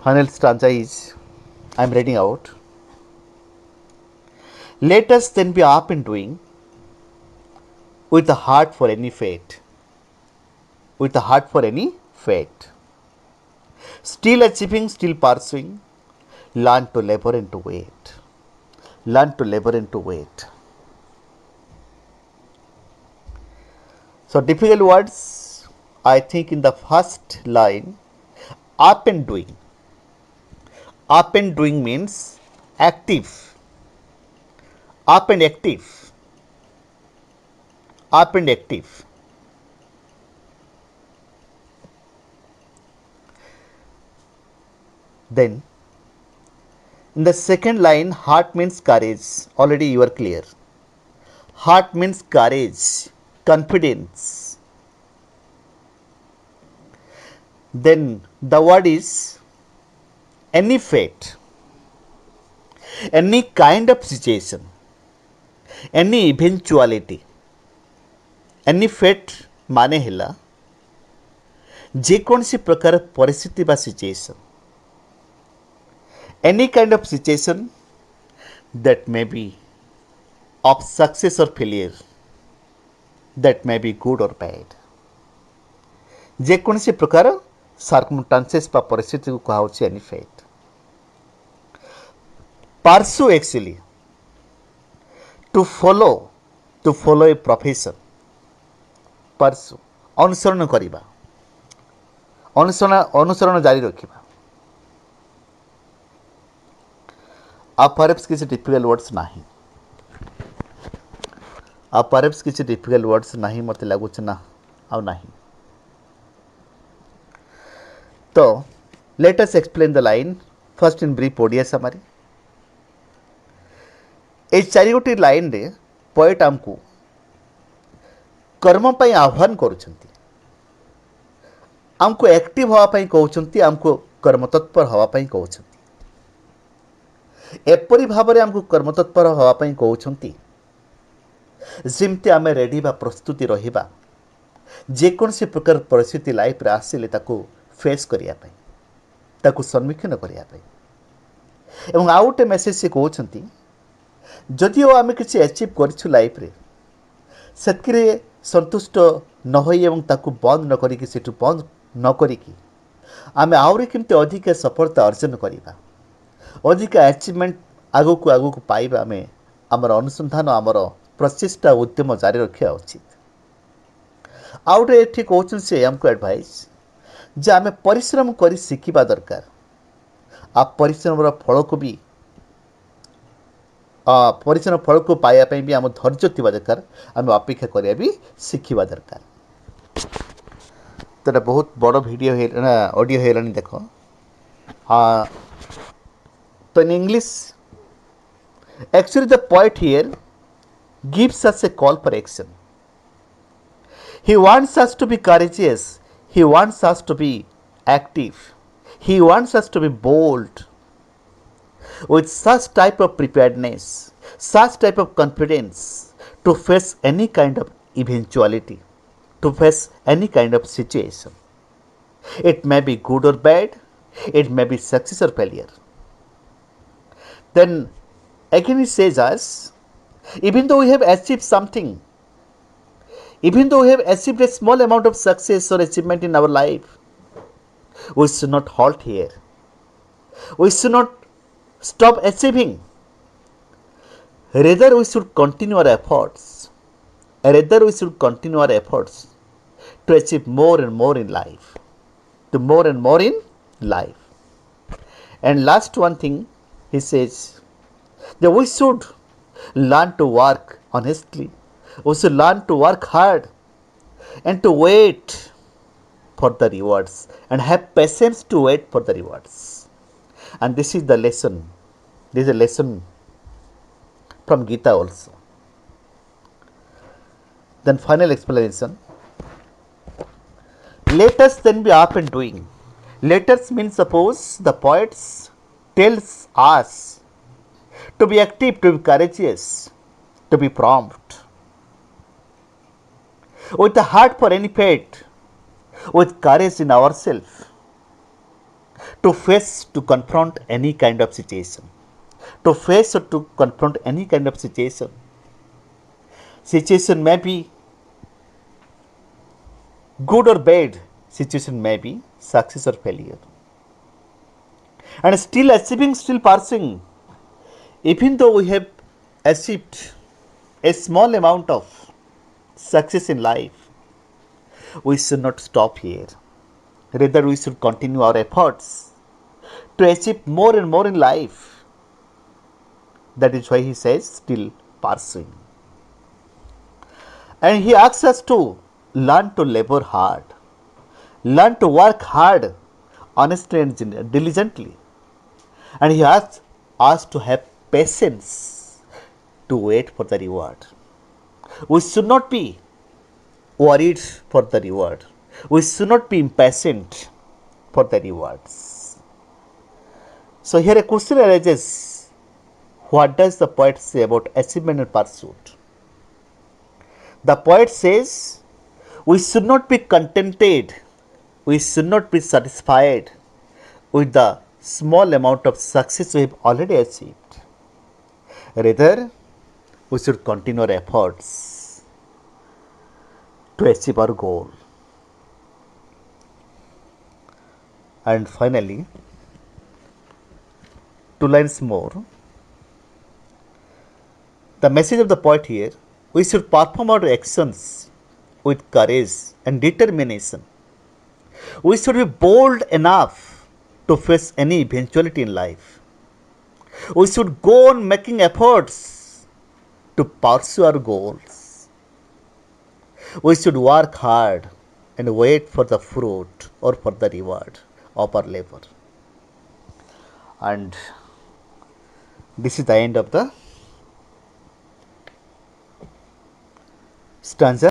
Final stanza is I am reading out. Let us then be up and doing with a heart for any fate. With a heart for any fate. Still achieving, still pursuing. Learn to labor and to wait. Learn to labor and to wait. So difficult words, I think in the first line, up and doing. Up and doing means active. Up and active. Up and active. Then in the second line, heart means courage. Already you are clear. Heart means courage, confidence. Then the word is any fate, any kind of situation, any eventuality. any fate माने ହେଲା जेकोसी प्रकार परिस्थिति बा situation any kind of situation that may be of success or failure, that may be good or bad. जेकोसी प्रकार circumstances बा परिस्थिति को कहा any fate. Pursue actually to follow a profession. Pursue अनुसरण करिबा अनुसरण जारी रखिबा. आप परहैप्स किसी डिफिकल्ट वर्ड्स नाही. आप परहैप्स किसी डिफिकल्ट वर्ड्स नाही मते लागुछ ना आ नाही. तो let us explain the line first in brief Odia summary. ए चारि गोटी लाइन रे पोएट आमको कर्म पई आह्वान करूछंती. आमको एक्टिव हवा पई कहउछंती, आमको कर्मतत्पर हवा पई कहउछंती. एपरी भाव आमको कर्मतत्पर हाँपाई कहते जमती आम रेडी बा प्रस्तुति रहा जेकोसी प्रकार परिस्थिति लाइफ रे आसिले ताको फेस करने ताको सम्मुखीन करने. आउ गोटे मेसेज से कहते जदिओ आम किसी अचीव करूँ लाइफ रे से संतुष्ट न होई ताको बंद न करी सेठू बंद न करी आम आहरी केमती अधिक सफलता अर्जन करवा अधिक अचिवमेंट आगु को पाइबा आम आमर अनुसंधान आमर प्रचेषा उद्यम जारी रखा उचित. आउटे ये कहते से आमको एडवाइस जे आम परिश्रम कर शिखा दरकार. आप परिश्रम फल को भी परिश्रम फल को पाइबापी भी आम धैर्य थी दरकार. आम अपेक्षा करा भी शिखा दरकार. तो बहुत बड़ वीडियो ऑडियो है देख. हाँ तो in English, actually the poet here gives us a call for action. He wants us to be courageous. He wants us to be active. He wants us to be bold. With such type of preparedness, such type of confidence to face any kind of eventuality, to face any kind of situation. It may be good or bad. It may be success or failure. Then again it says us, even though we have achieved something, even though we have achieved a small amount of success or achievement in our life, we should not halt here. We should not stop achieving. Rather we should continue our efforts. Rather we should continue our efforts to achieve more and more in life. To more and more in life. And last one thing, he says that we should learn to work honestly. We should learn to work hard and to wait for the rewards and have patience to wait for the rewards. And this is the lesson. This is a lesson from Gita also. Then final explanation. Let us then be up and doing. Let us means suppose the poets tells us to be active, to be courageous, to be prompt. With a heart for any fate, with courage in ourselves, to face, to confront any kind of situation, to face or to confront any kind of situation. Situation may be good or bad, situation may be success or failure, and still achieving, still pursuing, even though we have achieved a small amount of success in life, we should not stop here. Rather, we should continue our efforts to achieve more and more in life. That is why he says, still pursuing. And he asks us to learn to labor hard, learn to work hard, honestly and diligently. And he asks us to have patience to wait for the reward. We should not be worried for the reward. We should not be impatient for the rewards. So here a question arises, what does the poet say about achievement and pursuit? The poet says, we should not be contented, we should not be satisfied with the small amount of success we have already achieved. Rather, we should continue our efforts to achieve our goal. And finally, 2 lines more. The message of the poet here, we should perform our actions with courage and determination. We should be bold enough to face any eventuality in life. We should go on making efforts to pursue our goals. We should work hard and wait for the fruit or for the reward of our labor. And this is the end of the stanza.